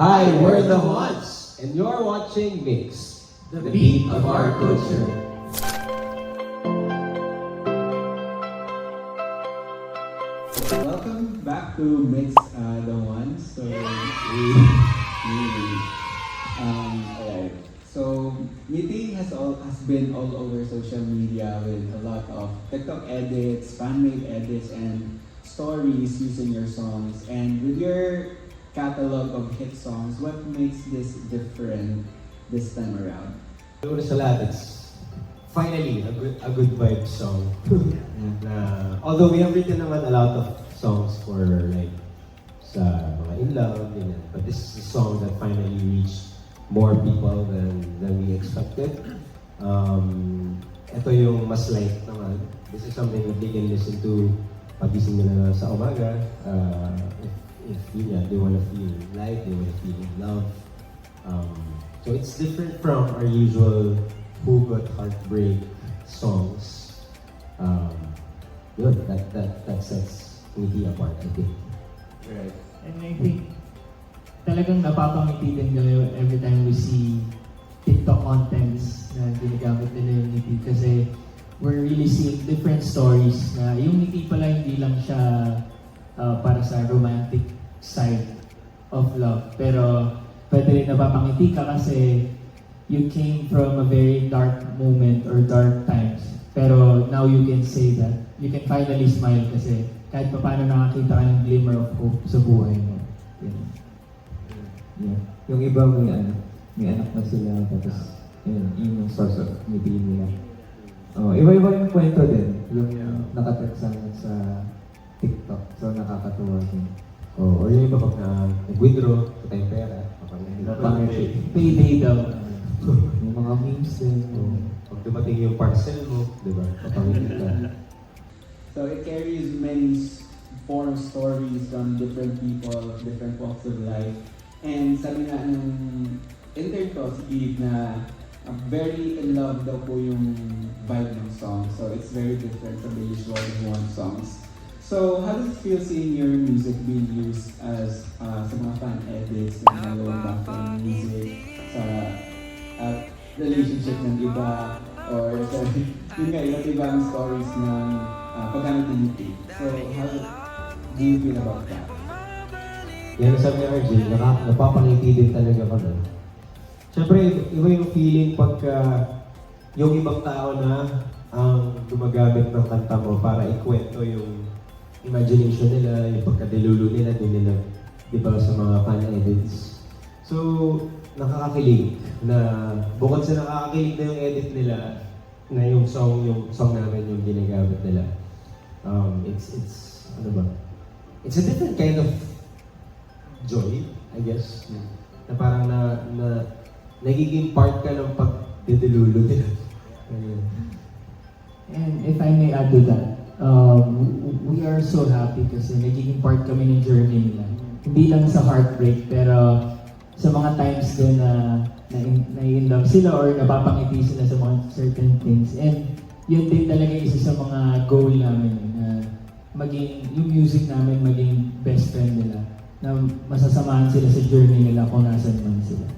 Hi, we're the Ones, and you're watching Mix, the beat of our culture. Welcome back to Mix the Ones. So, alright. So, Meeting has been all over social media with a lot of TikTok edits, fan-made edits, and stories using your songs. And with your catalog of hit songs, what makes this different this time around? Una sa lahat, it's finally a good vibe song. Although we have written naman a lot of songs for like sa mga in love, ganyan. But this is a song that finally reached more people than we expected. Ito yung mas light naman. This is something that they can listen to pagising nila sa umaga. If they want to feel light, they want to feel in love. So it's different from our usual Who Got Heartbreak songs. That sets Ngiti apart, I think. Right. And I think talagang napapangiti din kami every time we see TikTok contents na ginagamit nila yung Ngiti kasi we're really seeing different stories na yung Ngiti pala hindi lang siya para sa romantic side of love pero pwede rin napapangiti ka kasi you came from a very dark moment or dark times pero now you can say that you can finally smile kasi kahit pa paano nakakita ka ng glimmer of hope sa buhay mo. Yeah. Yung iba may anak na sila, tapos yun yung source of ngiti nila. Iba-iba yung kwento din, yung nakatext sa TikTok, so nakakatuwa din. Or yung iba pag nag-withdraw, ito yung pera, Payday daw. Yung mga memes din. Pag dumating yung parcel mo, di ba? Papangiti ka. So it carries many form stories from different people, different walks of life. And sabi nga nung intern ko, si Eve, na very in love daw po yung vibe ng song. So it's very different from the usual one songs. So how does it feel seeing your music being used as sa mga fan edits, na ginagawang background music, sa relationship ng iba, or sa yun nga, iba't ibang stories ng paggamit ng Ngiti. So how do you feel about that? Yan sabi ni RJ, napapangiti din talaga kami. Siyempre, iba yung feeling pagka yung ibang tao na ang gumagamit ng kanta mo para ikwento yung imagination nila, yung pagkadilulu nila, din nila, di ba, sa mga fan edits. So, nakakakilig na bukod sa nakakakilig na yung edit nila, na yung song namin yung ginagamit nila. It's a different kind of joy, I guess. Na parang nagiging part ka ng pagdidilulu nila. And if I may add to that, we are so happy kasi nagiging part kami ng journey nila. Hindi lang sa heartbreak, pero sa mga times din na in love sila or napapangiti sila sa mga certain things. And yun din talaga isa sa mga goal namin na maging, yung music namin maging best friend nila. Na masasamahan sila sa journey nila kung nasan man sila.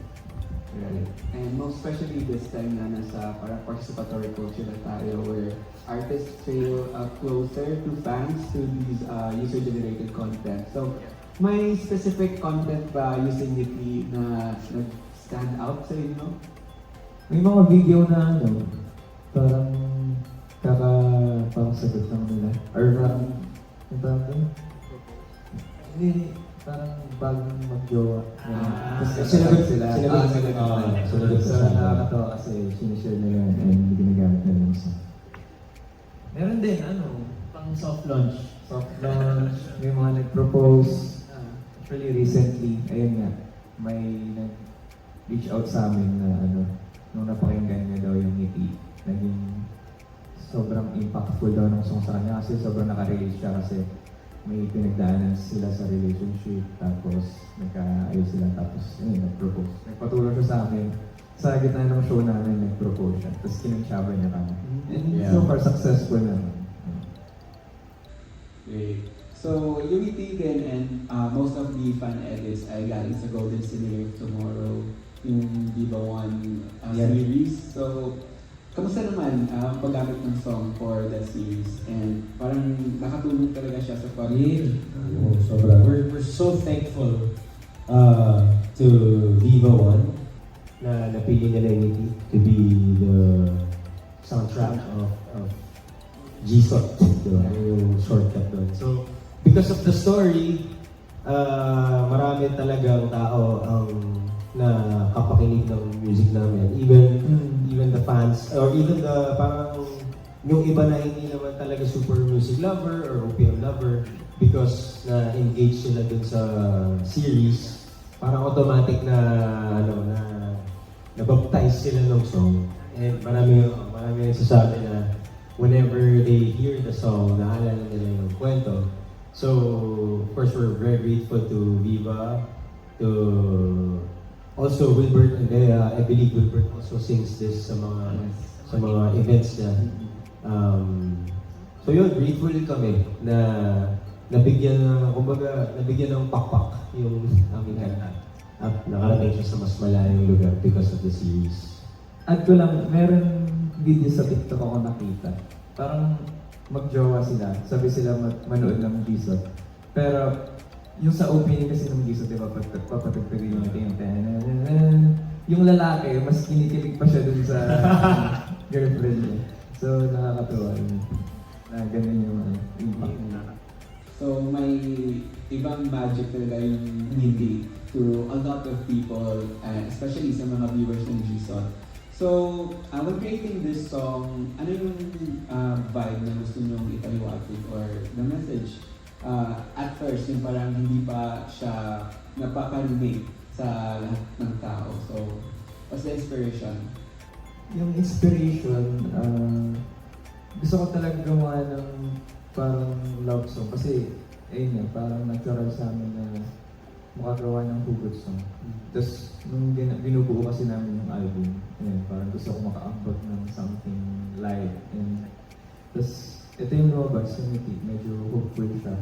Right. And most especially this time na nasa parang participatory culture na tayo where artists feel closer to fans to these user-generated content. So, may specific content ba using Ngiti na nag-stand out sa inyo? May mga video na parang sagot lang nila. Or parang bagong mag-jowa. Sinagot sila. Sinagot So, sila. nakakatawa kasi sinishare nila and ginagamit nila yung song. Meron din, Pang soft launch. soft launch, may mga nag-propose. Actually, recently, ayun nga, may nag-reach out sa amin na nung napakinggan niya daw yung Ngiti, naging sobrang impactful daw ng song sa kanya kasi sobrang nakarelate siya kasi may pinagdaanan sila sa relationship tapos nagkaayos sila tapos nag-propose. Nagpatulong siya sa amin. Sa gitna ng show namin, nag-propose siya. Tapos kinag-shower niya kami. And so far, successful naman. Okay. So, Unity din and most of the fan edits ay galing sa Golden Scenario Tomorrow, yung Viva One Yeah. series. So, kamusta naman ang paggamit ng song for that series? And parang nakatulong talaga siya sa pag- Oh, sobra. We're so thankful to Viva One na napili nila Unity to be the soundtrack of G-Sot, yung shortcut doon. So, because of the story, marami talagang tao ang nakapakinig ng music namin. Even the fans, or even the parang yung iba na hindi naman talaga super music lover or OPM lover, because na-engage sila dun sa series, parang automatic na nabaptize sila ng song. And marami nagsasabi na whenever they hear the song, naalala nila yung kwento. So, of course, we're very grateful to Viva, to also Wilbert and Bea. I believe Wilbert also sings this sa mga events niya. So yun, grateful kami na nabigyan ng pakpak yung aming kanta. At nakarating siya sa mas malayong lugar because of the series. Add ko lang, meron video sa TikTok ako nakita. Parang magjowa sila. Sabi sila manood ng G-Sot. Pero yung sa opening kasi ng G-Sot, di ba, papatagtagin yung tingin. Yung lalaki, mas kinikilig pa siya dun sa girlfriend niya. So, nakakatuwa yun. Na ganun yung impact niya. So, may ibang magic talaga yung hindi to a lot of people, especially sa mga viewers ng G-Sot. So, when creating this song, ano yung vibe na gusto nyong ipaliwanag or the message? At first, yung parang hindi pa siya napaparinig sa lahat ng tao. So, what's the inspiration? Yung inspiration, gusto ko talaga gumawa ng parang love song. Kasi, ayun nga, parang natural sa amin na makagawa ng hugot song. Tapos, nung binubuo kasi namin yung album, ayun, parang gusto ko maka-upload ng something live. And, tapos, ito yung lumabas, yung medyo hopeful siya.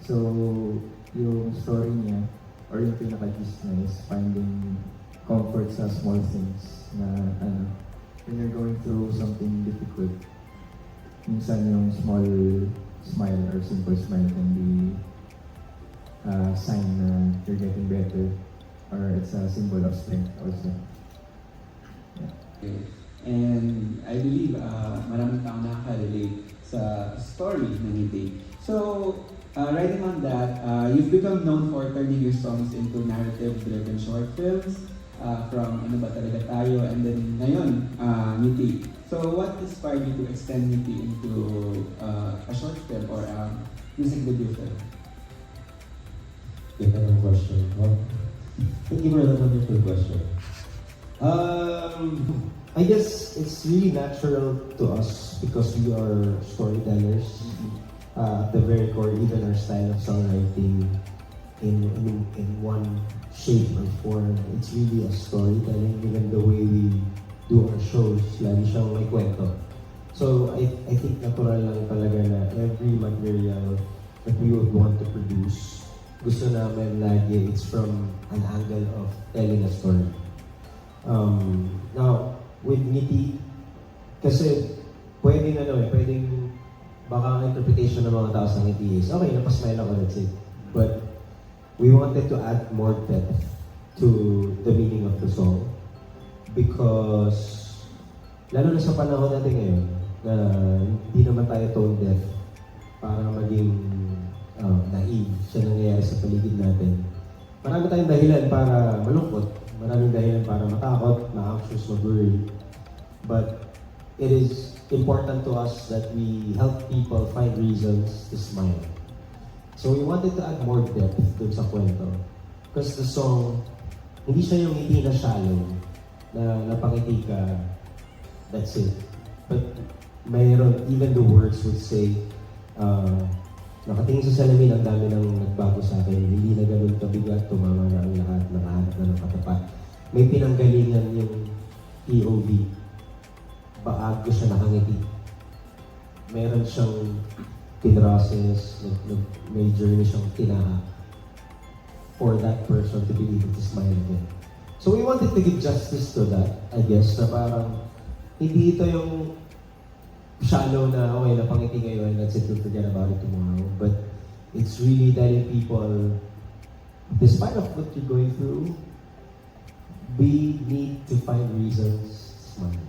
So, yung story niya, or yung pinaka-gist niya is finding comfort sa small things na, when you're going through something difficult, minsan yung small smile or simple smile can be a sign na you're getting better, or it's a symbol of strength also. Okay. And I believe maraming tao nakaka-relate sa story ng Nitty. So, riding on that, you've become known for turning your songs into narrative-driven short films, from Ano Ba Talaga Tayo, and then ngayon, Nitty. So, what inspired you to extend Nitty into a short film or a music debut film? Ganda ng question. Well, thank you for that wonderful question. I guess it's really natural to us because we are storytellers. At the very core, even our style of songwriting in one shape or form, it's really a storytelling. Even the way we do our shows, lagi siyang may kwento. So I think natural lang talaga na every material that we would want to produce, gusto namin lagi it's from an angle of telling a story. Now, with Nitty, kasi pwedeng baka ang interpretation ng mga tao sa Nitty is, okay, napasmile ako, that's it. But we wanted to add more depth to the meaning of the song because lalo na sa panahon natin ngayon na hindi naman tayo tone deaf para maging naive sa nangyayari sa paligid natin. Marami tayong dahilan para malungkot, maraming dahilan para matakot, ma-anxious, mag-worry. But it is important to us that we help people find reasons to smile. So we wanted to add more depth dun sa kwento. Because the song, hindi siya yung ngiti na shallow, na napangiti ka, that's it. But mayroon, even the words would say, nakatingin sa salamin, ang dami nang nagbago sa akin, hindi na ganun kabigat, tumama na ang lahat, nakahanap na ng katapat. May pinanggalingan yung POV. Baag ko siya nakangiti. Meron siyang tinroses, may journey siyang tinahak for that person to be able to smile again. So we wanted to give justice to that, I guess, na parang hindi ito yung shallow na, okay, napangiti ngayon, let's say to forget about it tomorrow. But it's really telling people, despite of what you're going through, we need to find reasons to smile.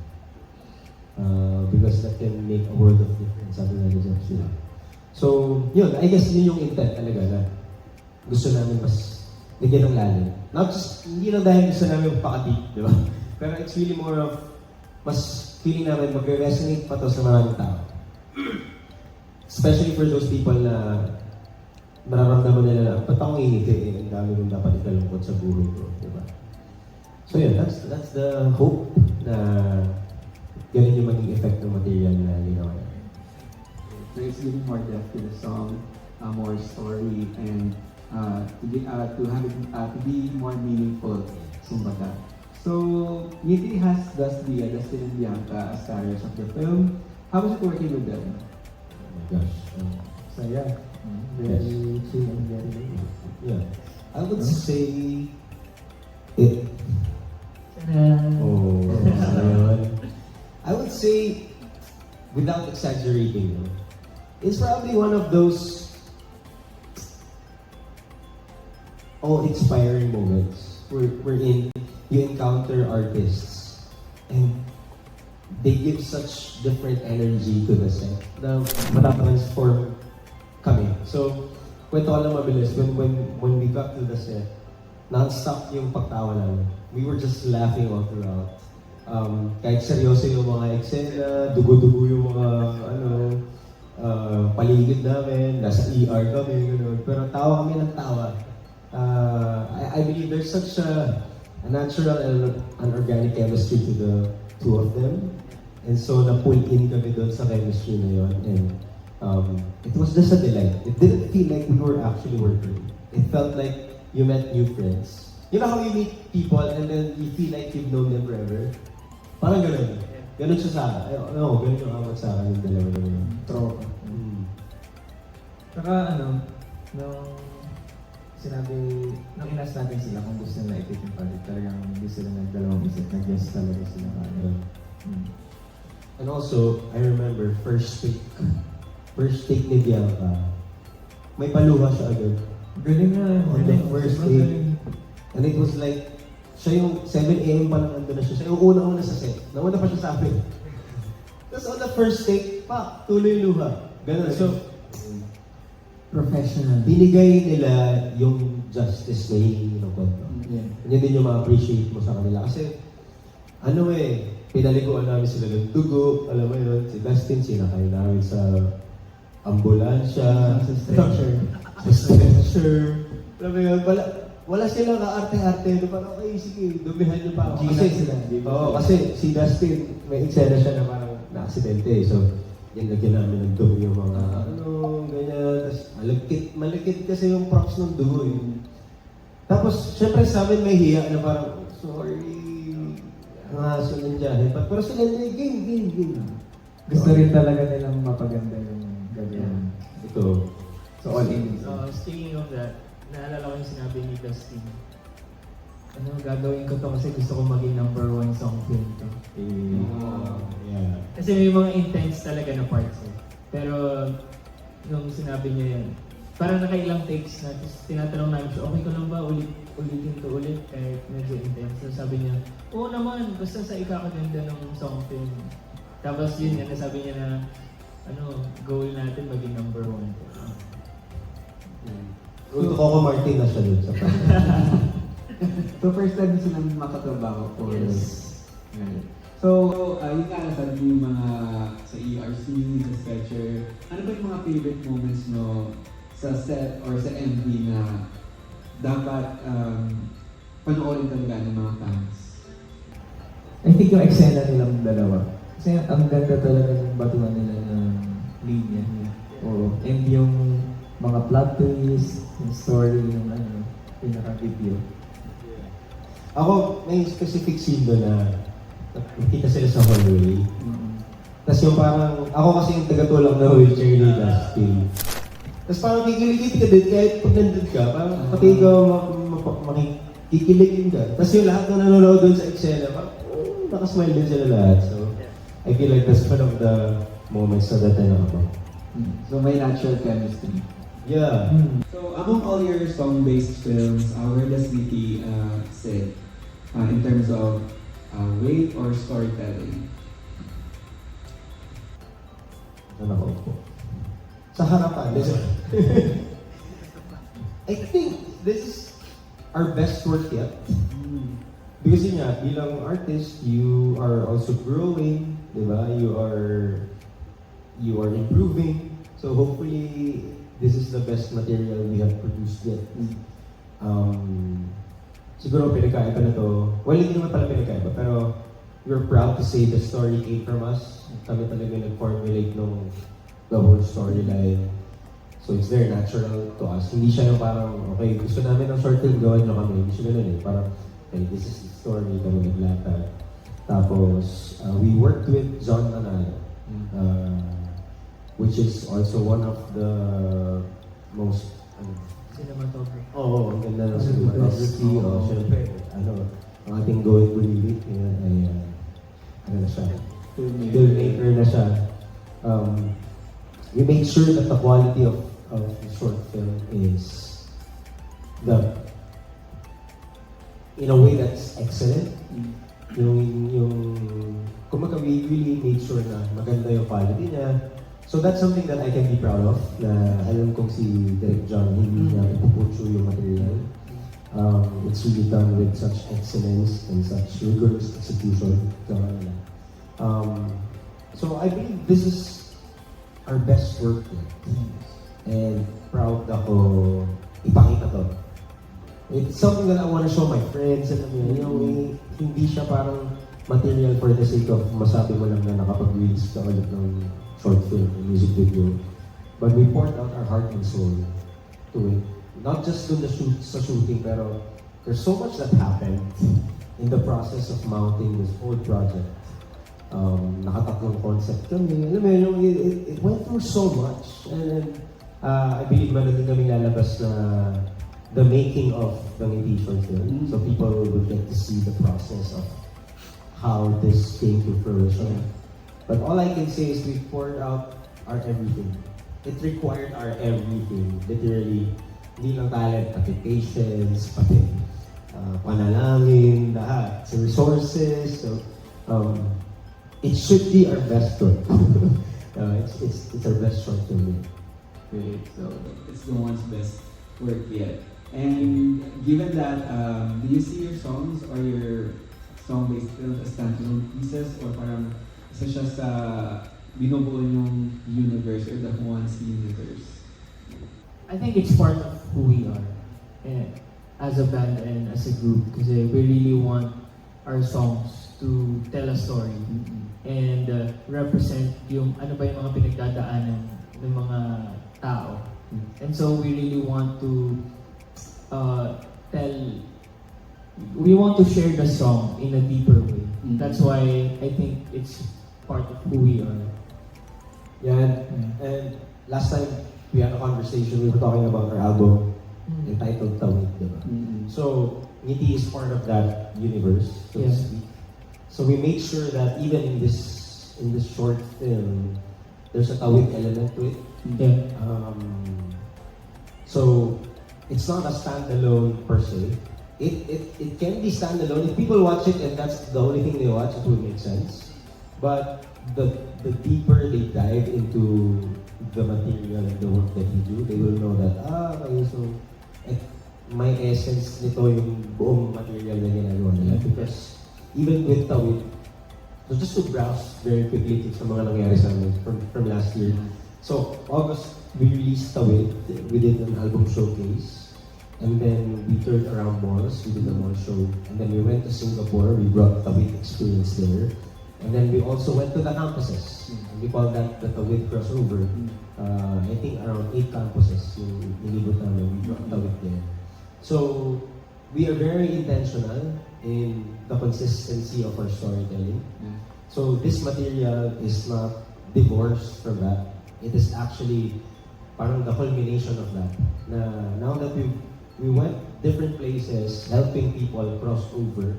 Because that can make a world of difference, sabi nga ni Jeff sila. So, yun, I guess yun yung intent talaga na gusto namin mas bigyan ng lalim. Not just, hindi lang dahil gusto namin magpaka-deep, di ba? Pero it's really more of, mas feeling namin mag-resonate pa to sa maraming tao. Especially for those people na nararamdaman nila na, ba't ako ngingiti eh, ang dami kong dapat ikalungkot sa buhay ko, di ba? So yun, that's the hope na ganun yung maging effect ng material na ginawa namin. So it's giving more depth to the song, more story, and to have it to be more meaningful. Kumbaga. So Ngiti has Dustin and Bianca as stars of the film. How was it working with them? Oh my gosh. Saya. Very chill and very Yeah. I would say it. Oh, ayun. I would say, without exaggerating, no, it's probably one of those inspiring moments wherein you encounter artists and they give such different energy to the set na matatransform kami. So, kwento ko lang mabilis, when we got to the set, non-stop yung pagtawa namin. We were just laughing all throughout. Kahit seryoso yung mga eksena, dugo-dugo yung mga paligid namin, nasa ER kami, gano'n. Pero tawa kami ng tawa. I believe there's such a natural and an organic chemistry to the two of them. And so na-pull in kami doon sa chemistry na yun. And it was just a delight. It didn't feel like we were actually working. It felt like you met new friends. You know how you meet people and then you feel like you've known them forever? Parang gano'n. Gano'n siya sa akin. Gano'n yung amat sa akin yung dalawa na yun. tropa. Saka nung inas natin sila kung gusto nila i-take yung project, talagang hindi sila nagdalawang isip, nag-guess talaga sila. And also, I remember first take ni Bianca, may paluha siya agad. Galing nga. On the first day. And it was like, siya yung 7 AM pa lang ando na siya. Siya yung una-una sa set. Nauna pa siya sa akin. Tapos on the first take, tuloy luha. Ganun. So, Professional. binigay nila yung justice na hihingi ng kwento. Yeah. Yun din yung ma-appreciate mo sa kanila. Kasi, pinaliguan namin sila ng dugo. Alam mo yun, si Dustin, sinakay namin sa ambulansya. Sa stretcher. Sa stretcher. Alam mo yun, wala silang kaarte-arte. Parang, okay, sige, dumihan niyo pa ako. Kasi si Dustin, may eksena siya na parang na-aksidente. So, yan lagyan namin ng dugo yung mga ganyan. Tapos, malagkit kasi yung props ng dugo. Tapos, syempre sa amin may hiya na parang, sorry, sunandiyahin. Pero sila nila, game. Gusto rin talaga nilang mapaganda yung gagawin. Ito. So all in. Speaking of that, naalala ko yung sinabi ni Dustin. Gagawin ko to kasi gusto ko maging #1 song film to. Yeah. Kasi may mga intense talaga na parts eh. Pero, nung sinabi niya yan, parang nakailang takes na, tapos tinatanong namin siya, okay ko lang ba ulitin to ulit kahit medyo intense. So sabi niya, oo naman, basta sa ikakaganda ng song film. Tapos yun yan, nasabi niya na, goal natin maging #1 to. Coco Martin na siya dun sa So first time silang makatrabaho for Yes. Right. So, yung kalasan yung mga sa ERC, sa Sketcher, ano ba yung mga favorite moments mo sa set or sa MV na dapat panoorin talaga ng mga fans? I think yung eksena nilang dalawa. Kasi ang ganda talaga ng batuan nila ng linya. Oo. And yung mga plot twist, yung story, yung pinaka-video. Ako, may specific scene doon na nakita sila sa hallway. Tapos yung parang, ako kasi yung tagatulak na wheelchair ni Dusty. Tapos parang kikiligin ka din kahit pag nandun ka, parang pati ikaw makikiligin ka. Tapos yung lahat na nanonood doon sa eksena, parang nakasmile din sila lahat. So, I feel like that's one of the moments na that I know about. So may natural chemistry. Yeah. So among all your song-based films, where does Nikki sit in terms of weight or storytelling? Ano ako po? Sa harapan. I think this is our best work yet. Because yun nga, bilang artist, you are also growing, di ba? You are improving. So hopefully, this is the best material we have produced yet. Siguro pinagkaiba na to. Well, hindi naman pala pinagkaiba, pero we're proud to say the story came from us. Kami talaga nag-formulate nung the whole storyline. So it's very natural to us. Hindi siya yung parang, okay, gusto namin ng short film, gawin nyo kami. Hindi siya ganun eh. Parang, okay, this is the story, kami naglatag. Tapos, we worked with John Analo, which is also one of the most, Cinematography. Oo, ang ganda ng cinematography. Oo, syempre, ang ating going bully ngayon ay, ano na siya, filmmaker na siya. We make sure that the quality of the short film is in a way that's excellent. Kumbaga, we really make sure na maganda yung quality niya. So that's something that I can be proud of, na alam kong si Direk John, hindi niya ipupucho yung material. It's really done with such excellence and such rigorous execution. So I believe this is our best work yet. And proud ako ipakita to. It's something that I want to show my friends and hindi siya parang material for the sake of masabi mo lang na nakapag-release ka ulit ng short film, music video. But we poured out our heart and soul to it. Not just dun sa shooting, pero there's so much that happened in the process of mounting this whole project. Nakatatlong concept kami. Alam mo yun, it went through so much. And then, I believe meron din kaming lalabas na the making of the Ngiti short film. So people will get to see the process of how this came to fruition. But all I can say is we poured out our everything. It required our everything. Literally, hindi lang talent, pati patience, pati panalangin, lahat. So resources. So, it should be our best work. It's our best short film. Great. So it's the one's best work yet. And given that, do you see your songs or your song-based films as standalone pieces or parang isa siya sa binubuo yung universe or the Juan's universe? I think it's part of who we are as a band and as a group kasi we really want our songs to tell a story and represent yung ano ba yung mga pinagdadaanan ng mga tao. And so we really want to we want to share the song in a deeper way. That's why I think it's part of who we are. Yeah, and last time we had a conversation, we were talking about our album entitled Tawid, diba? So, Ngiti is part of that universe, so to speak. So we made sure that even in this short film, there's a Tawid element to it. Yeah. So it's not a standalone per se. It can be standalone. If people watch it and that's the only thing they watch, it will make sense. But the deeper they dive into the material and the work that we do, they will know that, okay, so my essence nito yung buong material na ginagawa nila. Because even with Tawid, so just to browse very quickly sa mga nangyari sa amin from last year. So August, we released Tawid. We did an album showcase. And then we toured around malls. We did a mall show. And then we went to Singapore. We brought Tawid experience there. And then we also went to the campuses. We call that the Tawid crossover. I think around 8 campuses yung nilibot namin. We brought Tawid there. So we are very intentional in the consistency of our storytelling. So this material is not divorced from that. It is actually parang the culmination of that. Na now that we went different places, helping people cross over,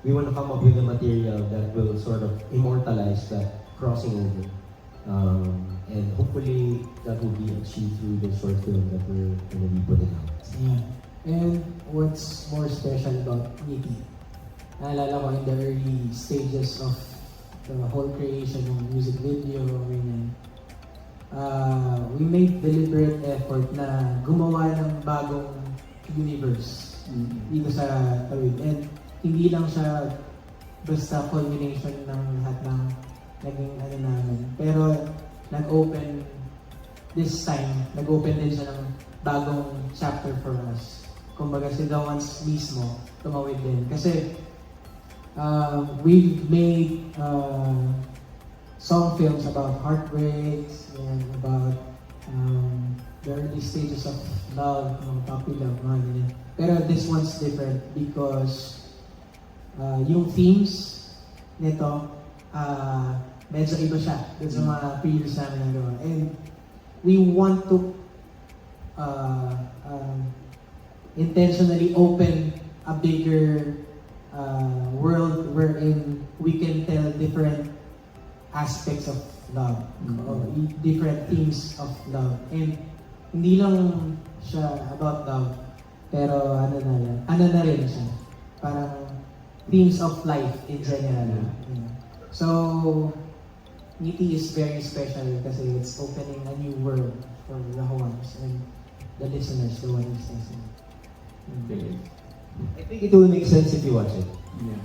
we want to come up with a material that will sort of immortalize that crossing over. And hopefully that will be achieved through the short film that we're going to be putting out. Yeah. And what's more special about Nikki? Naalala ko in the early stages of the whole creation ng music video, ganyan. We made deliberate effort na gumawa ng bagong universe dito sa Tawid. And hindi lang siya basta culmination ng lahat ng naging ano namin. Pero nag-open this time, nag-open din siya ng bagong chapter for us. Kumbaga si The Ones mismo, tumawid din. Kasi we've made song films about heartbreaks and about the early stages of love, puppy love, mga ganyan. Pero this one's different because yung themes nito, medyo iba siya dun sa mga previous namin nagawa. And we want to intentionally open a bigger world wherein we can tell different aspects of love, or different themes of love. And hindi lang siya about love, pero ano na rin siya, parang themes of life in general. Yeah. So, Ngiti is very special kasi it's opening a new world for the Hawans and the listeners, the one who's listening. Okay. I think it will make sense if you watch it.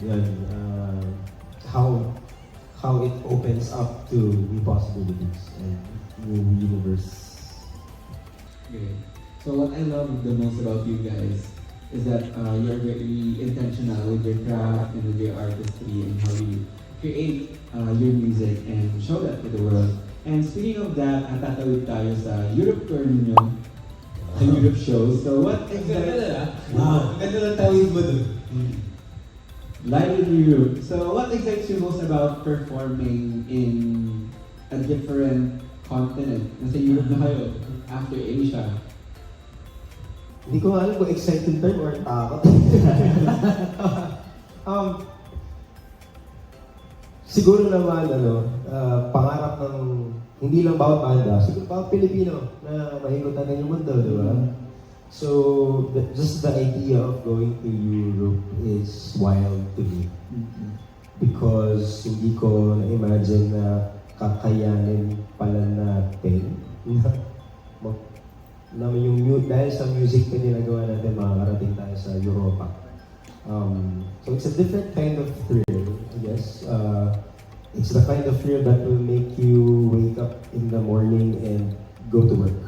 Yeah. Yan, how it opens up to new possibilities and new universe. Great. So what I love the most about you guys is that you're very intentional with your craft and with your artistry and how you create your music and show that to the world. And speaking of that, tatawid tayo sa Europe tour ninyo, sa Europe shows. So what exactly? Wow, ganda lang tawid mo dun. Live in Europe. So what excites you most about performing in a different continent? Nasa Europe na kayo, after Asia. Hindi ko alam kung excited ba or takot. Siguro naman, pangarap ng hindi lang bawat banda, siguro bawat Pilipino na mahigutan na yung mundo, di ba? So, just the idea of going to Europe is wild to me. Because hindi ko na-imagine na kakayanin pala natin na dahil sa music na ginagawa natin, makakarating tayo sa Europa. So it's a different kind of thrill, I guess. It's the kind of thrill that will make you wake up in the morning and go to work.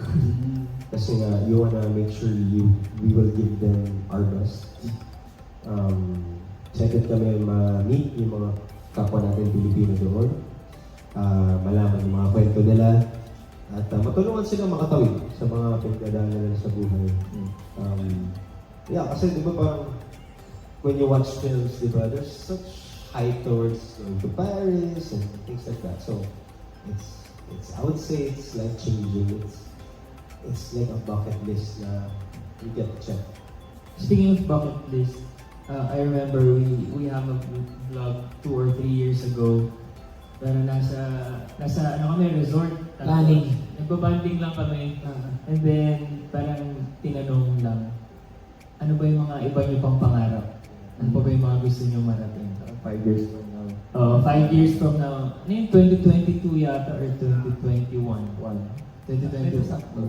Kasi nga, you wanna make sure we will give them our best. Excited kami ma-meet yung mga kapwa natin Pilipino doon. Malaman yung mga kwento nila. At matulungan silang makatawid sa mga pinagdadaanan nila sa buhay. Kasi di ba parang when you watch films, di ba, there's such hype towards going to Paris and things like that. So, it's I would say it's life-changing. It's like a bucket list na you get to check. Speaking of bucket list, I remember we have a vlog 2 or 3 years ago. Pero nasa kami, resort. Planning. Nagbabanding lang kami. And then, parang tinanong lang, ano ba yung mga iba niyo pang pangarap? Ano pa ba yung mga gusto niyo marating? 5 years from now. 5 years from now. Ano yung 2022 yata or 2021? 2022 sakto.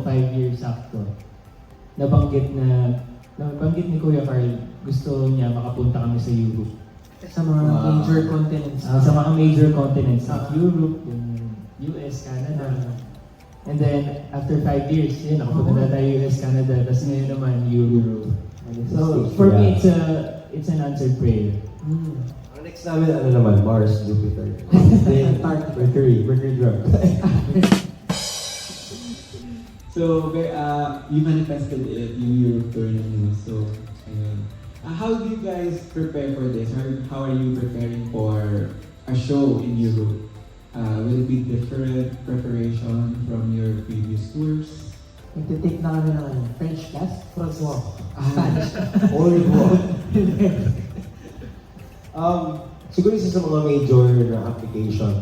5 years sakto. Nabanggit ni Kuya Carl, gusto niya makapunta kami sa Europe. Sa mga major continents. Sa mga major continents like Europe, yung US, Canada. And then, after 5 years, nakapunta na tayo US, Canada, tapos ngayon naman Europe. So, for me, it's an answered prayer. Ang next namin, Mars, Jupiter. Then, Mercury drug. So, you manifested it, yung Europe tour ninyo. So, ayun. How do you guys prepare for this? How are you preparing for a show in Europe, will it be different preparation from your previous tours? Nagtitake na kami ng ano, French class, Francois. Ah. Spanish. All in one. Siguro isa sa mga major na application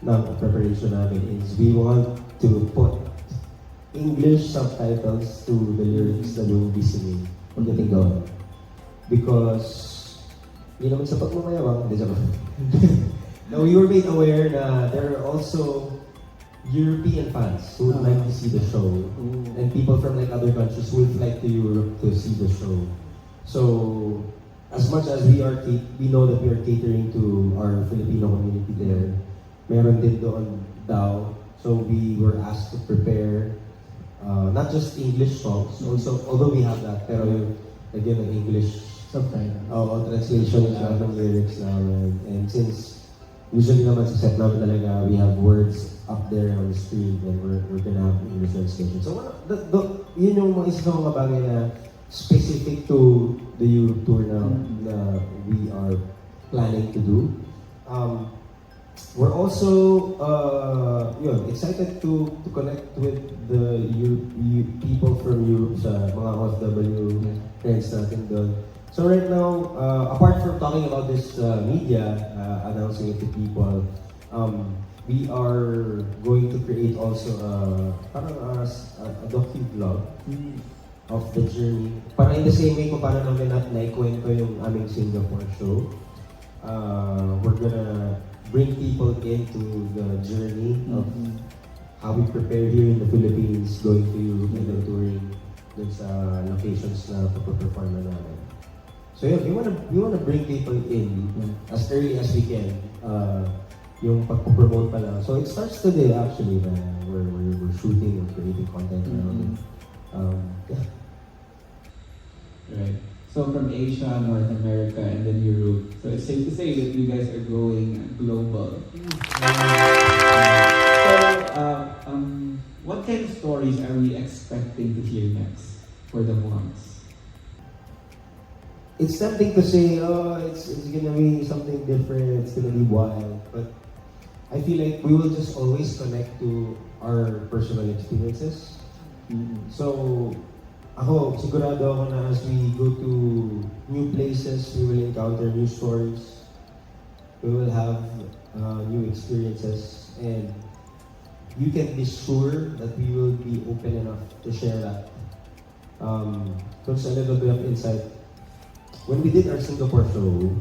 ng preparation namin is we want to put English subtitles to the lyrics that we will be singing pagdating doon. Because, hindi naman sa pagmamayabang, hindi naman. Now, we were made aware na there are also European fans who would like to see the show, and people from like other countries who would like to Europe to see the show. So, as much as we know that we are catering to our Filipino community there, meron din doon daw. So we were asked to prepare not just English songs, also although we have that, pero yung again ang English Subtitle. translation ng lyrics namin. And since usually naman sa set namin talaga, we have words up there on the screen and we're gonna have English translation. So yun yung mga isa sa mga bagay na specific to the Europe tour na we are planning to do. We're also excited to connect with the people from Europe sa mga OFW friends natin doon. So right now, apart from talking about this media, announcing it to people, we are going to create also parang a docu-vlog of the journey. Parang in the same way kung paano namin naikwento yung aming Singapore show. We're gonna bring people into the journey of how we prepare here in the Philippines, going to Europe and then touring dun sa locations na pag-perform na namin. So yeah, we wanna bring people in as early as we can. Yung pag-promote pa lang. So it starts today actually na we're shooting and creating content around it. Yeah. Right. So from Asia, North America, and then Europe. So it's safe to say that you guys are going global. What kind of stories are we expecting to hear next for the months? It's tempting to say, it's gonna be something different, it's gonna be wild, but I feel like we will just always connect to our personal experiences. So, ako, sigurado ako na as we go to new places, we will encounter new stories, we will have new experiences, and you can be sure that we will be open enough to share that. Just a little bit of insight. When we did our Singapore show,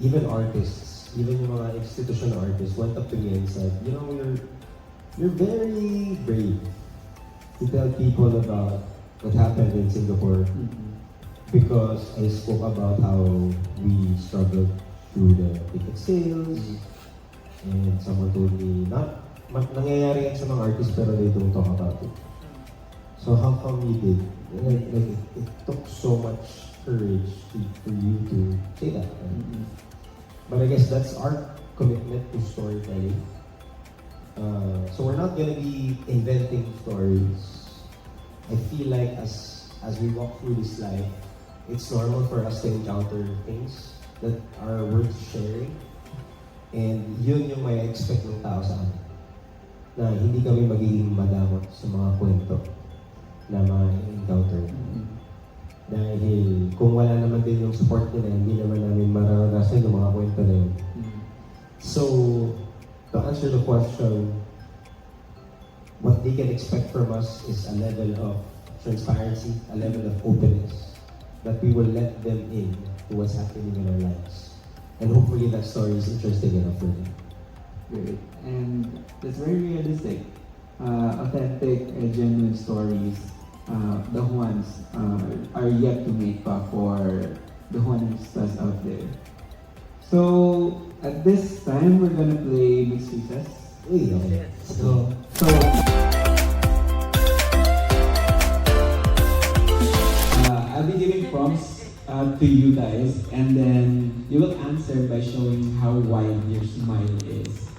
even artists, even yung mga institutional artists went up to me and said, you know, you're very brave to tell people about what happened in Singapore because I spoke about how we struggled through the ticket sales and someone told me, nangyayari yan sa mga artists pero they don't talk about it. So how come you did? Like it took so much courage for you to say that. Right? But I guess that's our commitment to storytelling. So we're not gonna be inventing stories. I feel like as we walk through this life, it's normal for us to encounter things that are worth sharing. And yun yung may expect ng tao sa amin. Na hindi kami magiging madamot sa mga kwento na ma-encounter. Dahil kung wala naman din yung support nila, hindi naman namin mararanasan yung mga kwento na yun. So, to answer the question, what they can expect from us is a level of transparency, a level of openness, that we will let them in to what's happening in our lives. And hopefully that story is interesting enough for them. Great. And that's very realistic. Authentic and genuine stories. The ones are yet to make up for the Juanistas out there. So, at this time, we're gonna play Mixed Recess. Uy, okay. So, I'll be giving prompts to you guys, and then you will answer by showing how wide your smile is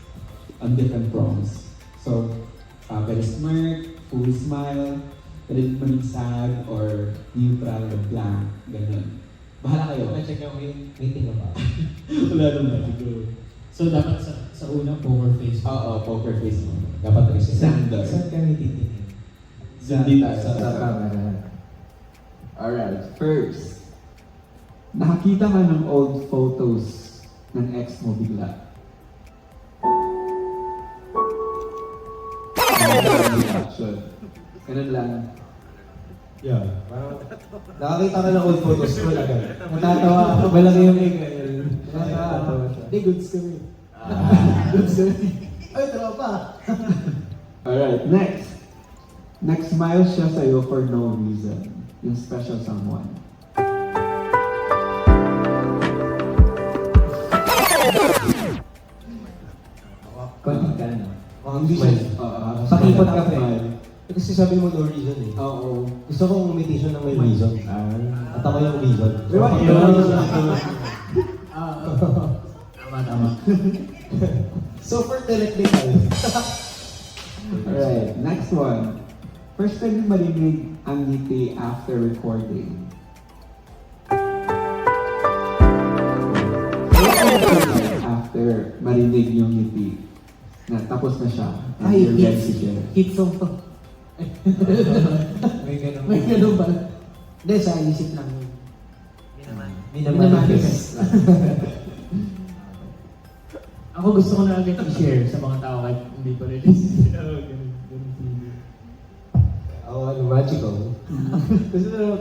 on different prompts. So, pwede smirk, full smile, pwede maging sad, or neutral, or blank, ganun. Bahala kayo. check yung waiting about. Wala naman, siguro. So dapat sa unang poker face. Oo, poker face mo. Dapat Alexander. Saan kami titingin? Hindi tayo. Sa camera. Alright, first. Nakakita ka ng old photos ng ex mo bigla. Reaction. Ganun lang. Yeah. Parang, nakakita ka ng old photos ko agad. Natatawa ako. Malaki yung Miguel. Natatawa siya. Hindi, goods kami. Goods kami. Ay, tropa! Alright, next. Nag-smile siya sa'yo for no reason. Yung special someone. Konting ka na. Hindi siya. Pakipot ka pa eh. Kasi sabi mo no reason eh. Oo. Gusto kong umiti siya ng may reason. At ako yung reason. Tama. So for technical. Alright, next one. First time yung marinig ang ngiti after recording. After marinig yung ngiti. Na tapos na siya. And Ay, you're ready to share. hit song pa. May ganun. May ganun ba? Hindi, sa isip lang yun. Minamanifest. Ako gusto ko na agad i-share sa mga tao kahit hindi pa release. Ganun feeling. Ako ano, magical. Kasi na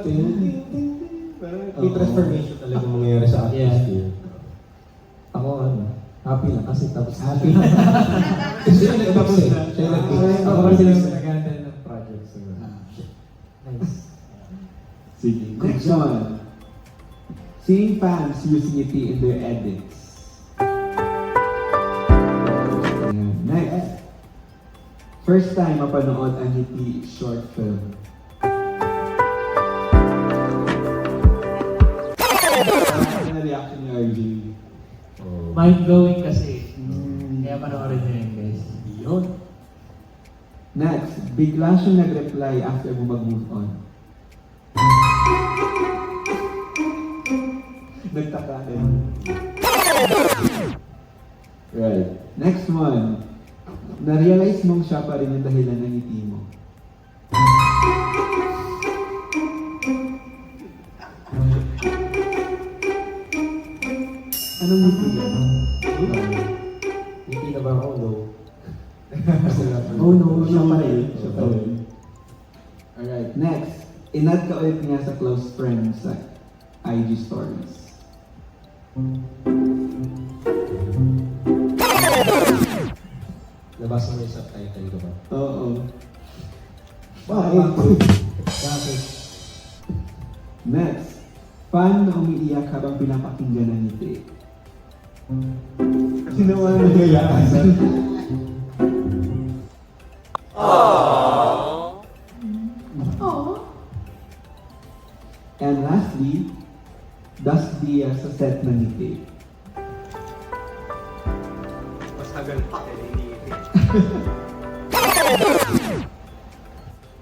parang may transformation talaga mangyayari sa atmosphere. Ako ano, happy lang kasi tapos Happy. Kasi siya nag-tapos eh. Siya nag-tapos. Ako kasi lang nag-handle ng project. So, Nice. Sige. Next one. Seeing fans use ngiti in their edits. Ayan. Next. First time mapanood ang ngiti short film. Ano na reaction ni RJ? Mind-blowing kasi. Kaya panoorin nyo yun, guys. Yun. Next, bigla siyang nag-reply after mo mag-move on. Nagtaka din. Right. Next one. Na-realize mong siya pa rin yung dahilan ng ngiti mo. Anong ngiti yan? Hindi na ba ako, no? Oh no, siya pa rin. Siya pa rin. Alright, next. Inad ka ulit niya sa close friends sa IG stories. Nabasa mo yung subtitle ko ba? Oo. Bakit? Bakit? Next. Fan na umiiyak habang pinapakinggan ng ngiti. Sino man ang nangyayaan? And lastly, das dia sa set ng ngiti. Mas tagal pa eh.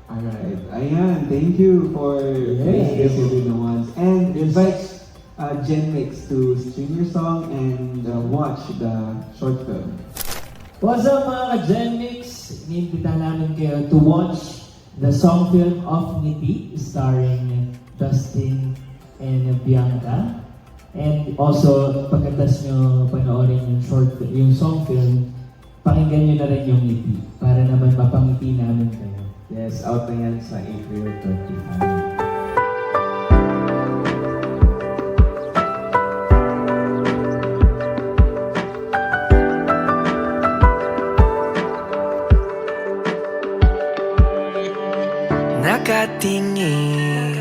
Alright, ayan, thank you for this with the ones. And invite Gen Mix to stream your song and watch the short film. What's up mga ka-Gen Mix? Iniimbita namin kayo to watch the song film of Ngiti starring Dustin and Bianca. And also, pagkatas nyo panoorin yung song film, pakinggan nyo na rin yung Ngiti para naman mapangiti namin kayo. yes, out na yan sa April 25. Nakatingin